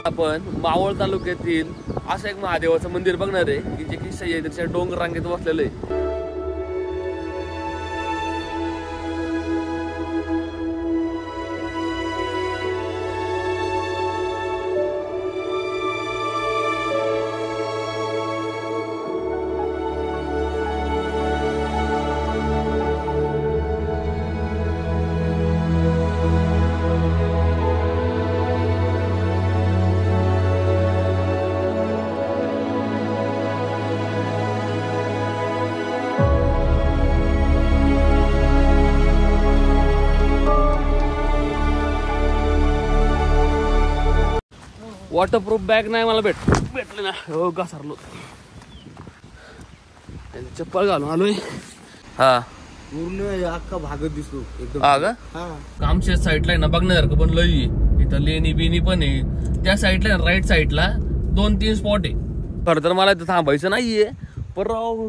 आपण मावळ तालुक्यातील असं एक महादेवाचं मंदिर बघणार आहे की जे की सह्याद्रीच्या डोंगर रांगेत वसलेलं आहे. वॉटरप्रूफ बॅग नाही मला भेटले ना. हो घसरलो. चप्पल घालून आलोय. हा पूर्ण अख्खा भागत दिसतो एकदम. हा का? कामशेत साईडला आहे ना बघण्यासारखं पण लई. इथं लेणी बिनी पण आहे. त्या साईडला राईट साईडला 2-3 स्पॉट आहे. खरं तर मला इथं थांबायचं नाहीये पण राव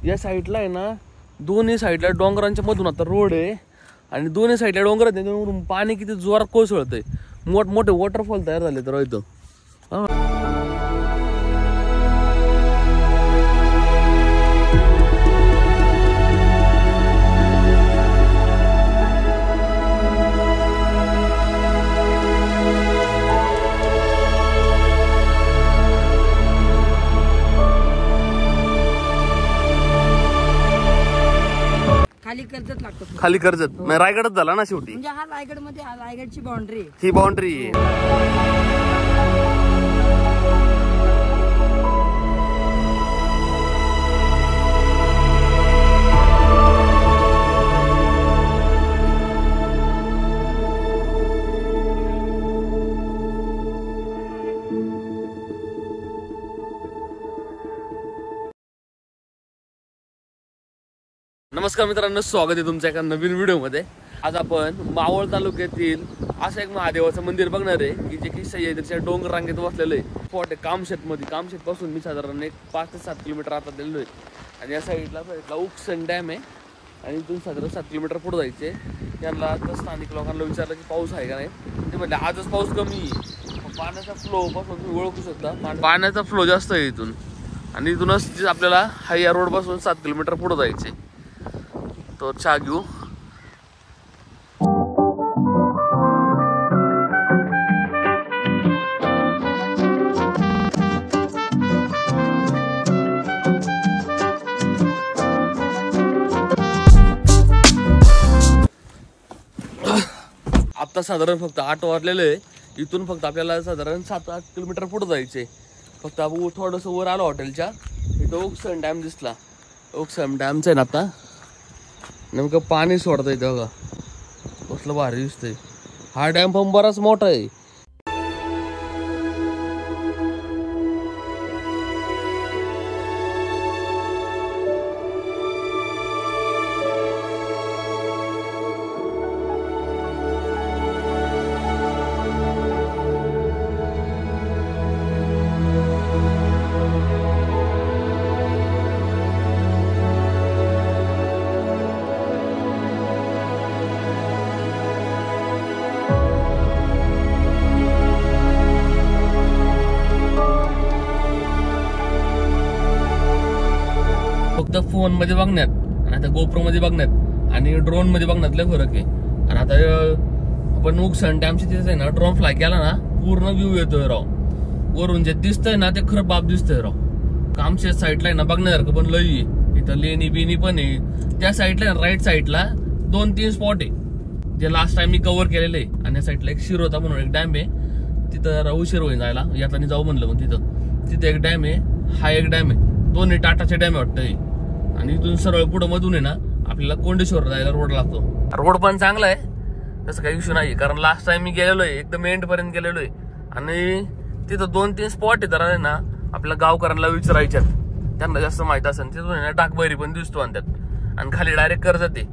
या साईडला आहे ना दोन्ही साईडला डोंगरांच्या मधून आता रोड आहे आणि दोन्ही साईडला डोंगर आहेत. पाणी किती जोरात कोसळतंय. मोठमोठे वॉटरफॉल तयार झाले तर इथं. खाली कर्जत लागतो. खाली कर्जत म्हणजे रायगडच झाला ना शेवटी. म्हणजे हा रायगड मध्ये रायगडची बाउंड्री. ही बाउंड्री नमस्कार मित्रांनो, स्वागत आहे तुमच्या एका नवीन व्हिडिओमध्ये. आज आपण मावळ तालुक्यातील असं एक महादेवाचं मंदिर बघणार आहे की जे की सह्याद्रीच्या डोंगर रांगेत वसलेलं आहे. स्पॉट आहे कामशेतमध्ये. कामशेतपासून मी साधारण एक 5 ते 7 किलोमीटर आता गेलेलो आहे. आणि या साईडला उक्सन डॅम आहे आणि इथून साधारण 7 किलोमीटर पुढे जायचे. त्यांना आता स्थानिक लोकांना विचारलं की पाऊस आहे का नाही. ते म्हटले आजच पाऊस कमी आहे. पाण्याचा फ्लो पासून तुम्ही ओळखू शकता. पाण्याचा फ्लो जास्त आहे इथून आणि इथूनच आपल्याला हा या रोड पासून 7 किलोमीटर पुढे जायचे. तो चहा घेऊ. आता साधारण फक्त 8 वाजलेलं आहे. इथून फक्त आपल्याला साधारण 7-8 किलोमीटर पुढे जायचे. फक्त आपण थोडंसं वर आलो हॉटेलच्या. इथं ओक्सन डॅम दिसला. ओक्सन डॅमचं आहे ना आता नेमकं पाणी सोडतंय बघा. कसलं भारी दिसतंय. हा डॅम पण बराच मोठा आहे. फक्त फोन मध्ये बघण्यात आणि आता गोप्रो मध्ये बघण्यात आणि ड्रोन मध्ये बघण्यात लय फरक आहे. आणि आता आपण ओक्सन डॅमची तिथे आहे ना ड्रोन फ्लाय केला ना पूर्ण व्ह्यू येतोय राव. वरून जे दिसतंय ना ते खरं बाप दिसतंय राव. कामशेत साईडला आहे ना बघण्यासारखं पण लई. इथं लेणी बिनी पण आहे. त्या साईडला राईट साईडला 2-3 स्पॉट आहे जे लास्ट टाइम मी कव्हर केलेले आहे. आणि या साईडला एक शिरोता म्हणून एक डॅम आहे. तिथं उशीर होईल जायला. यातला जाऊ म्हणलं पण तिथं एक डॅम आहे. हा एक डॅम आहे. दोन्ही टाटाचे डॅम आहे वाटतं. आणि इथून सरळ पुढं मधून आहे ना आपल्याला कोंडेश्वर जायला रोड लागतो. रोड पण चांगला आहे तसं काही इश्यू नाही. कारण लास्ट टाइम मी गेलेलो आहे एकदम एंड पर्यंत गेलेलो आहे. आणि तिथं 2-3 स्पॉट आहे तर ना आपल्या गावकऱ्यांना विचारायच्यात. त्यांना जास्त माहित असेल. तिथून आहे ना डाकबैरी पण दिसतो आणि त्यात आणि खाली डायरेक्ट कर्जत आहे.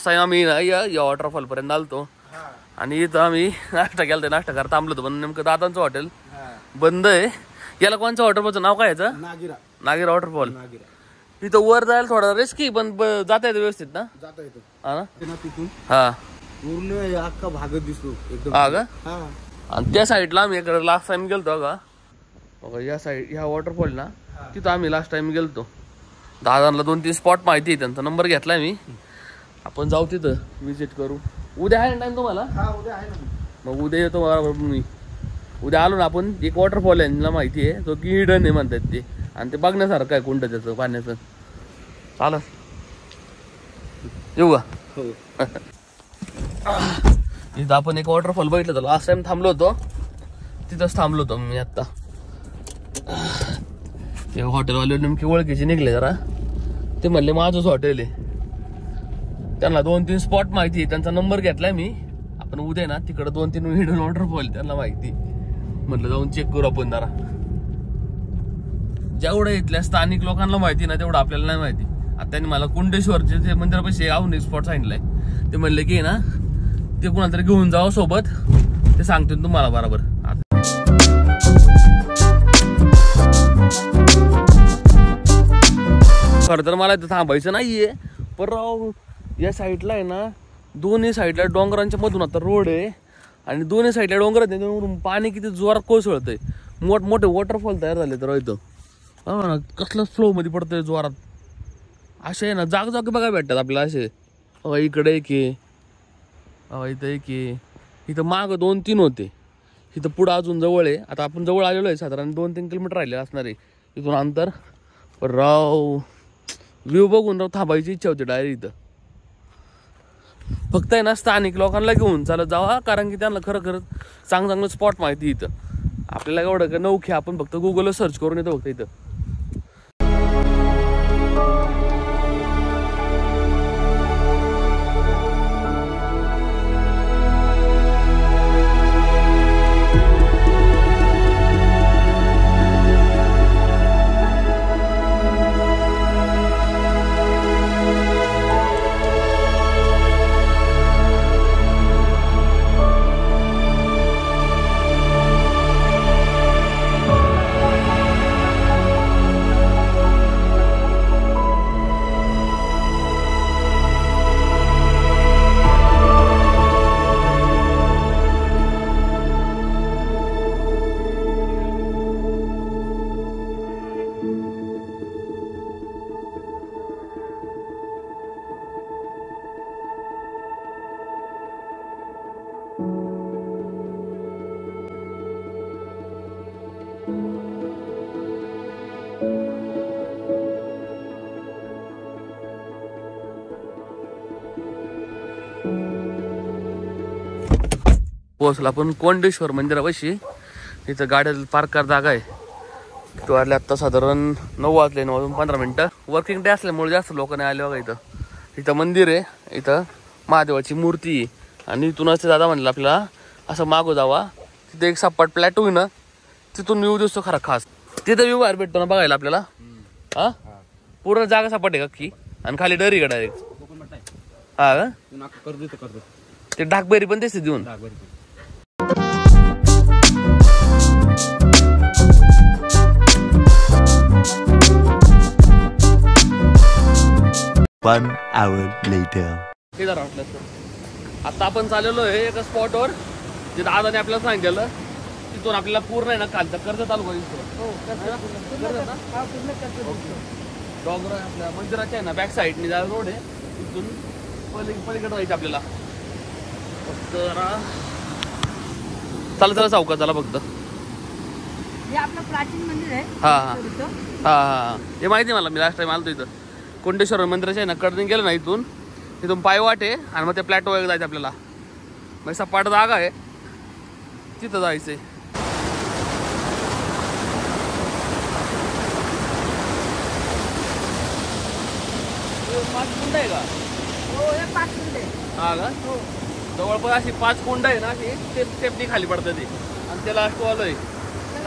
लास्ट टाइम आम्ही ना या वॉटरफॉल पर्यंत आलतो आणि इथं आम्ही नाश्ता केला. नाश्ता करता थांबलो होतो पण नेमकं दादांचं हॉटेल बंद आहे. याला कोणचं वॉटरफॉलचं नाव काय याचं? नागिरा वॉटरफॉल. इथं वर जायला थोडा रिस्की पण जाता येतं व्यवस्थित ना? जाता येतो हा ना तिथून. हा पूर्ण अख्खा भागच दिसतो एकदम. हा का? आणि त्या साईडला आम्ही इकडे लास्ट टाइम गेलतो का बघा. या साईड ह्या वॉटरफॉल ना तिथं आम्ही लास्ट टाइम गेलतो. दादांना 2-3 स्पॉट माहिती आहे. त्यांचा नंबर घेतलाय मी. आपण जाऊ तिथं विजिट करू. उद्या आहे ना टाइम तुम्हाला? उद्या आहे ना. मग उद्या येतो बरोबर. मी उद्या आलो ना आपण. एक वॉटरफॉल आहे मला माहिती आहे तो की हिडन आहे म्हणतात ते आणि ते बघण्यासारखं आहे कोणतं त्याचं पाण्याचं. चालेल येऊ का? इथं आपण एक वॉटरफॉल बघितलं तर लास्ट टाइम थांबलो होतो तिथंच थांबलो होतो मी. आता ते हॉटेलवाले नेमकी ओळखीचे निघले जरा. ते म्हणले माझंच हॉटेल आहे. त्यांना 2-3 स्पॉट माहिती आहे. त्यांचा नंबर घेतलाय मी. आपण उद्या ना तिकडे 2-3 हिडन वॉटरफॉल त्यांना माहिती. म्हटलं जाऊन चेक करू आपण जरा. जेवढं इथल्या स्थानिक लोकांना माहिती ना तेवढं आपल्याला नाही माहिती. आता त्यांनी मला कुंडेश्वरचे ते मंदिरापाशी अजून एक स्पॉट सांगितलंय. ते म्हणले की ना ते कुणाला तरी घेऊन जावं सोबत. ते सांगतो तुम्हाला बरोबर. खरं तर मला इथं थांबायचं नाहीये पण राव या साईडला आहे ना दोन्ही साईडला डोंगरांच्या मधून आता रोड आहे आणि दोन्ही साईडला डोंगर आहेत. पाणी किती जोरात कोसळतंय. मोठमोठे वॉटरफॉल तयार झाले तर इथं. हा ना कसलं फ्लो मध्ये पडतंय जोरात. असे आहे ना जाग बघा भेटतात आपल्याला असे. इकडे एक आहे इथं एक आहे. इथं माग 2-3 होते. इथं पुढं अजून जवळ आहे. आता आपण जवळ आलेलो आहे. साधारण 2-3 किलोमीटर राहिले असणार आहे इथून अंतर. पण राव व्ह्यू बघून राव थांबायची इच्छा होती डायरेक्ट इथं. फक्त आहे ना स्थानिक लोकांना घेऊन चालत जावा कारण की त्यांना खरं चांगलं स्पॉट माहिती इथं. आपल्याला एवढं का नौखे आपण फक्त गुगलला सर्च करून येतो फक्त इथं. पोहोचला आपण कोंडेश्वर मंदिरापाशी. तिथं गाड्या पार्क कर जागा आहे. तो वाजले आत्ता साधारण 9 वाजले. 9:15. वर्किंग डे असल्यामुळे जास्त लोक नाही आले बघा. इथं मंदिर आहे. इथं महादेवाची मूर्ती आहे आणि इथूनच दादा म्हणलं आपल्याला असं मागो जावा. तिथे एक सपाट प्लॅटो आहे ना तिथून व्ह्यू दिसतो खरा खास. तिथं व्ह्यू बाहेर भेटतो ना बघायला आपल्याला. हा पूर्ण जागा सपाट आहे का की आणि खाली डरी का डायरेक्ट. हा का ते ढाकबेरी पण दिसते देऊन. One hour later. आता आपण चाललेलो आहे एका स्पॉटवर जे दादाने आपल्याला सांगितलं. तिथून आपल्याला पूर्ण आहे ना खालचा कर्जत तालुका दिसतो. डोंगर आपल्या मंदिराच्या आहे ना बॅक साईडने जायला रोड आहे. तिथून पलीकडे जायचं आपल्याला. फक्त चला चौकात चला फक्त. हे आपलं प्राचीन मंदिर आहे. हा हे माहिती आहे मला. मी लास्ट टाइम आलतो इथं कोंडेश्वर मंदिराच्या आहे ना कडून गेलं ना इथून पायवाट आहे आणि मग ते प्लॅटो वगैरे जायचं आपल्याला. मग सपाट जागा आहे तिथं जायचंय. कुंड आहे का? हो हे 5 कुंड आहे. हा का? हो जवळपास अशी 5 कुंड आहे ना ते स्टेपनी खाली पडतं ते आणि त्याला असतो आलोय.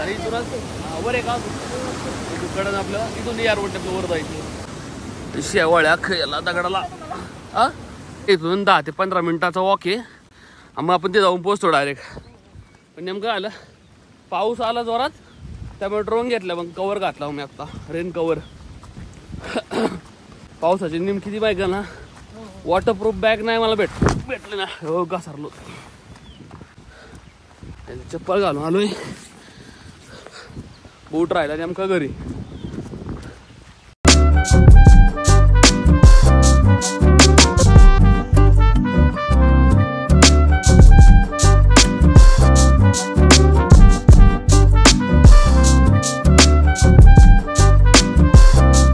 आणि इथूनच वर आहे का कडन आपलं इथून या रोड वर जायचं. शेवाळ्या याला दगडाला. हा इथून 10 ते 15 मिनिटाचा वॉक आहे. मग आपण ते जाऊन पोहोचतो डायरेक्ट. पण नेमकं आलं पाऊस आला जोरात, त्यामुळे ड्रोन घेतला, मग कवर घातला मी आता, रेन कवर. पावसाची नेमकी ती बाईक ना, वॉटरप्रूफ बॅग नाही मला भेटले ना. हो घसरलो. चप्पल घालून आलोय, बूट राहिला नेमका घरी.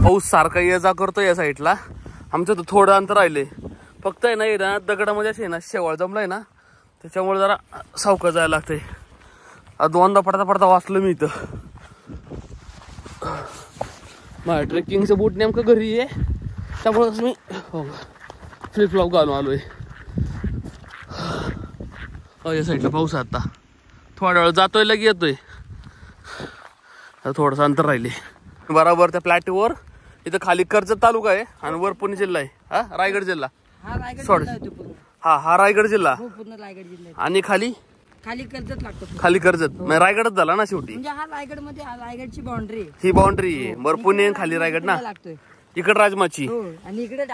पाऊस सारखा ये जा करतो या साईडला. आमचं तर थोडं अंतर राहिले फक्त आहे ना. दगडामध्ये असे ना शेवाळ जमलाय ना, त्याच्यामुळे जरा सावकाश जायला लागतंय. दोनदा पडता पडता वाचलो मी इथं. माझ्या ट्रेकिंगचं बूट नेमकं घरी आहे, त्यामुळे मी फ्लिपफ्लॉप घालून आलोय. या साईडला पाऊस आहे आता. थोडा वेळ जातोय लगे येतोय. थोडंसं अंतर राहिले. बरोबर त्या प्लॅटूवर इथं खाली कर्जत तालुका आहे आणि वर पुणे जिल्हा आहे. हा रायगड जिल्हा. हा रायगड जिल्हा. आणि खाली कर्जत लागतो. खाली कर्जत म्हणजे रायगडच झाला ना शेवटी. म्हणजे हा रायगड मध्ये रायगडची बाउंड्री. ही बाउंड्री आहे. वर पुणे खाली रायगड ना. इकडे राजमाची आणि इकडे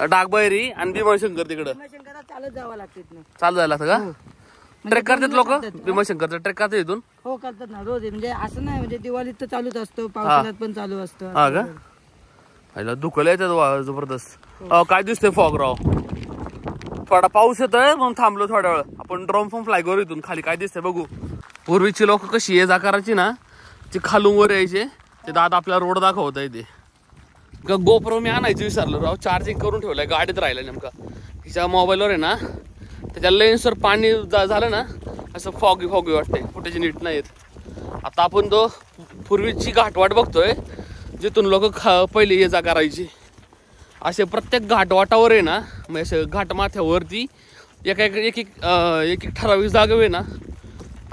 डाकबैरी आणि भीमाशंकर. तिकडे चालत जावं लागतं. चालू जायला लागतं का? ट्रेक करतात लोक भीमाशंकरचा ट्रेक करतात इथून. हो करतात ना रोज. म्हणजे असं नाही म्हणजे दिवाळीत तर चालूच असतो, पावसाळ्यात पण चालू असतं. हा का? ह्याला दुखलं येतात जबरदस्त. काय दिसतंय फॉग राव. थोडा पाऊस येतोय म्हणून थांबलो थोड्या वेळ. आपण ड्रोन पण फ्लाय करू इथून खाली काय दिसतंय बघू. पूर्वीची लोक कशी ये जा करायची ना, ती खालून वर यायचे. ते दादा आपला रोड दाखवत आहे. ते गोप्रो मी आणायचं विसरलो राव. चार्जिंग करून ठेवलंय, गाडीत राहिलं नेमका. तिच्या मोबाईलवर आहे ना, त्याच्या लेन्सवर पाणी झालं ना, असं फॉगी वाटतंय, फुटेज नीट नाही येत. आता आपण तो पूर्वीची घाटवाट बघतोय, जिथून लोक पहिले ये जा करायची. असे प्रत्येक घाटवाटावर आहे ना, म्हणजे असं घाट माथ्यावरती एक ठराविक जागा आहे ना,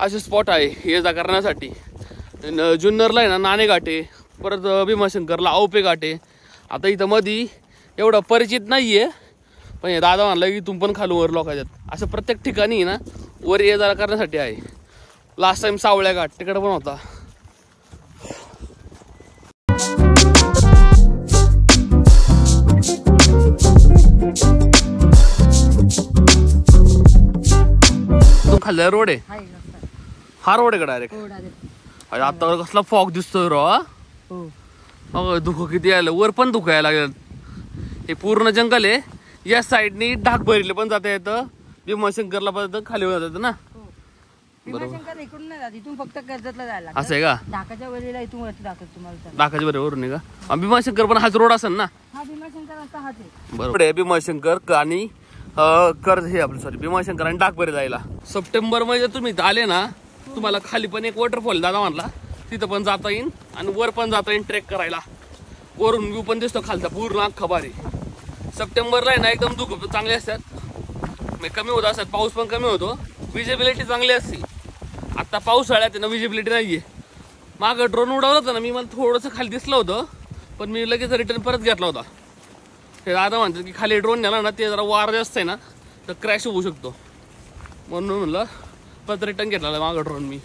असे स्पॉट आहे ये जा करण्यासाठी. जुन्नरला आहे ना नाणे घाट आहे, परत भीमाशंकरला औपे घाट आहे. आता इथं मधी एवढं परिचित नाही आहे, पण हे दादा म्हणलं की इथून पण खालून वर लोकांच्यात असं प्रत्येक ठिकाणी ना वर ये जा करण्यासाठी आहे. लास्ट टाइम सावळ्या घाट तिकडे पण होता. खाल्ला रोड आहे. हा रोड आहे का डायरेक्ट? आता कसला फॉग दिसतोय रो. धुकं किती यायला, वर पण धुकं यायला लागेल. हे पूर्ण जंगल आहे. या साईडनी ढाकभरीला पण जाता येतं, भीमाशंकरला पण खाली जात येतं ना. भीमाशंकर इकडून नाही जात, इथून फक्त कर्जतला जायला. असं आहे का? ढाकाच्या वरीला इथून वरती दाखवत तुम्हाला. ढाकाच्या बरोबर आहे का? भीमाशंकर पण हाच रोड असेल ना? हा भीमाशंकर असा हाच आहे. बरोबर आहे. भीमाशंकर आणि हे आपलं सॉरी भीमाशंकर आणि डाकबरी जायला. सप्टेंबर मध्ये तुम्ही आले ना, तुम्हाला खाली पण एक वॉटरफॉल दादा म्हणला, तिथं पण जाता येईल आणि वर पण जाता येईल ट्रेक करायला. वरून व्ह्यू पण दिसतो खालचा पूर्ण अख्खा भारी. सप्टेंबरला आहे ना एकदम धुकं चांगले असतात, कमी होत असतात, पाऊस पण कमी होतो, विजिबिलिटी चांगली असते. आता पावसाळ्यात ना विजिबिलिटी नाहीये. मागं ड्रोन उडवलं होतं ना मी, मला थोडंसं खाली दिसलं होतं, पण मी लगेच रिटर्न परत घेतला होता. हे दादा म्हणतात की खाली ड्रोन नेला ना, ते जरा वार जास्त आहे ना तर क्रॅश होऊ शकतो, म्हणून म्हणलं परत रिटर्न घेतला मागं ड्रोन मी.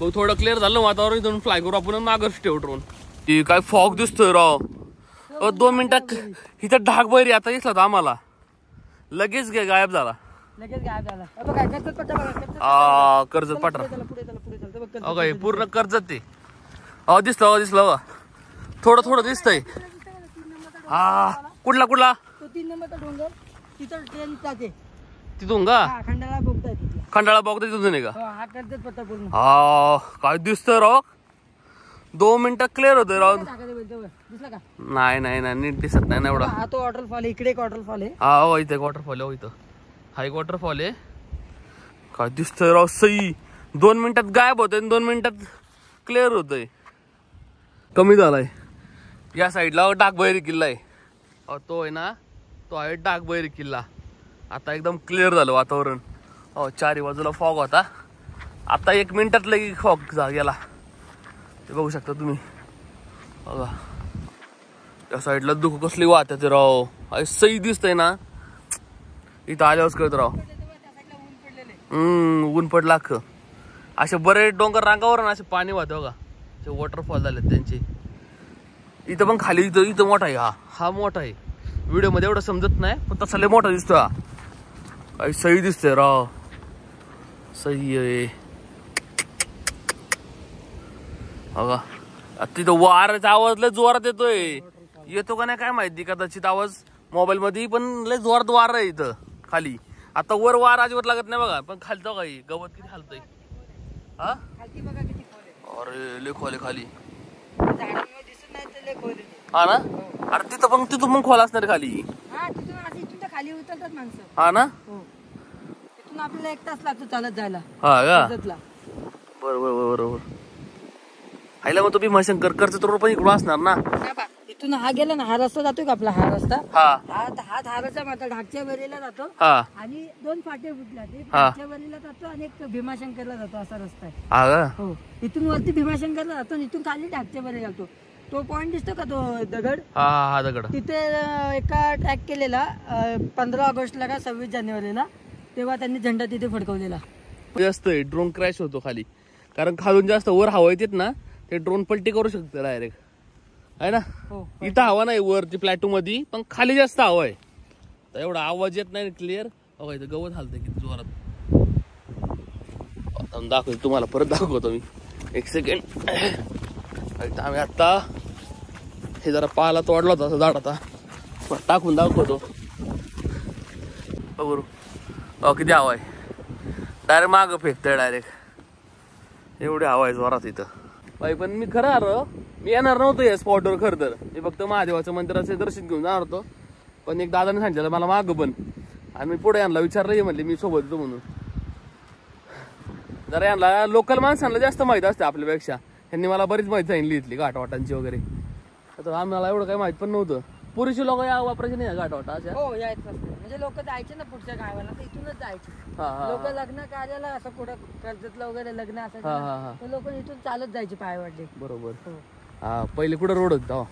बघ थोडं क्लिअर झालं वातावरण, इथून फ्लाय करू आपण मागं ठेवू ड्रोन. ती काय फॉग दिसतोय राव. 2 मिनिटात इथं ढाकबैरी आता दिसला होता आम्हाला, लगेच गायब झाला. कर्जत पठार पूर्ण कर्जत ते दिसलं थोडं दिसतंय. हा कुठला 3 नंबरचा डोंगर, तिथं ट्रेन जाते तिथून का? खंडाळा बघता तिथून नाही का? हा काय दिसतंय राव. 2 मिनिटात क्लिअर होतोय राव. नाही नीट दिसत नाही ना एवढा. हा तो वॉटरफॉल, इकडे एक वॉटरफॉल आहे. हा इथे वॉटरफॉल आहे. इथं हा एक वॉटरफॉल आहे. काय दिसतंय राव सई. 2 मिनिटात गायब होतोय, 2 मिनिटात क्लिअर होतोय. कमी झालाय. या साईडला डाकबैरी किल्ला आहे. तो आहे ना, तो आहे डाकबैरी किल्ला. आता एकदम क्लिअर झालं वातावरण. चारी बाजूला फॉग होता, आता 1 मिनिटात लगी फॉग गेला. ते बघू शकता तुम्ही. बघा त्या साईडला दुःख कसली वाहते ते राव. सही दिसतंय ना इथं आल्यावरच कळत राव. ऊन पडलं अख्खं. असे बरेच डोंगर रांगावर ना असे पाणी वाहते बघा. ते वॉटरफॉल झाले त्यांचे. इथं पण खाली इथं मोठा आहे. हा मोठा आहे. व्हिडिओ मध्ये एवढं समजत नाही पण तसा लय मोठा दिसतो. हा काही सही दिसतंय राव. सही आहे बघा. तिथं वाराचा आवाज लय जोरात येतो का नाही काय माहिती. कदाचित आवाज मोबाईल मध्ये पण लय जोरात वार आहे इथं खाली. आता वर वार अजिबात लागत नाही बघा. पण खाली तो काही गवत किती खालतंय. हा अरे लय खोल खाली. हा ना. अरे तिथून मग खोल असणार खाली. खाली उतरतात माणसं. हा ना. तिथून आपल्याला 1 तास लागतो चालत जायला. हा का. बरोबर. आईला मग तो भीमाशंकर करचं रोड पण इकडून असणार ना. इथून हा गेला ना. हा रस्ता जातोय का आपला. हा रस्ता हा धाराचा माता ढाकच्या वरीला जातो. आणि 2 फाटे फुटल्या. ते ढाकच्या वरीला जातो आणि एक भीमाशंकरला जातो. असा रस्ता आहे. हो. इथून वरती भीमाशंकरला जातो. इथून खाली ढाकच्या वरीला जातो. तो पॉइंट दिसतो का तो दगड. हा दगड. तिथे एका ट्रॅक केलेला 15 ऑगस्टला का 26 जानेवारीला. तेव्हा त्यांनी झेंडा तिथे फडकवलेला. जास्त ड्रोन क्रॅश होतो खाली. कारण खालून जास्त वर हवा येतात ना ते ड्रोन पलटी करू शकते डायरेक्ट आहे ना. इथं हवा नाही वरती प्लॅटू मध्ये पण खाली जास्त हवा आहे. तर एवढा आवाज येत नाही क्लिअर. इथं गवत हालतंय किती जोरात. दाखवतो तुम्हाला परत दाखवतो मी. 1 सेकंड. आम्ही आता हे जरा पाला तोडला होता असं झाड. आता टाकून दाखवतो बरोबर. किती हवा आहे. डायरेक्ट मागं फेकतंय डायरेक्ट. एवढी हवा आहे जोरात इथं. पण मी मी येणार नव्हतो या स्पॉटवर. खरं तर मी फक्त महादेवाचं मंदिराचे दर्शन घेऊन जाणार होतो. पण एक दादाने सांगितलं मला मागं पण. आणि मी पुढे यांना विचारलं म्हणले मी सोबत येतो म्हणून. जरा यांना लोकल माणसांना जास्त माहित असते आपल्यापेक्षा. यांनी मला बरीच माहिती सांगितली इथली घाटवाटांची वगैरे. तर आम्हाला एवढं काही माहित पण नव्हतं. पुरुषी लोक या वापरायचे नाही घाटवाटा अशा. हो यायचं. म्हणजे लोक जायचे ना पुढच्या गावाला तर इथूनच जायचे. लोक लग्न कार्याला असं कुठं कर्जतला वगैरे लग्न असायचं तर लोक इथून चालत जायचे पायवाटले. बरोबर. हा पहिले कुठं रोड होता.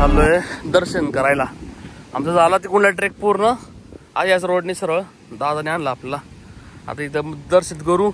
चाललोय दर्शन करायला. आमचा झाला तिकडला ट्रेक पूर्ण. आज याच रोडने सरळ दादाने आणला आपल्याला. आता इथं दर्शन करू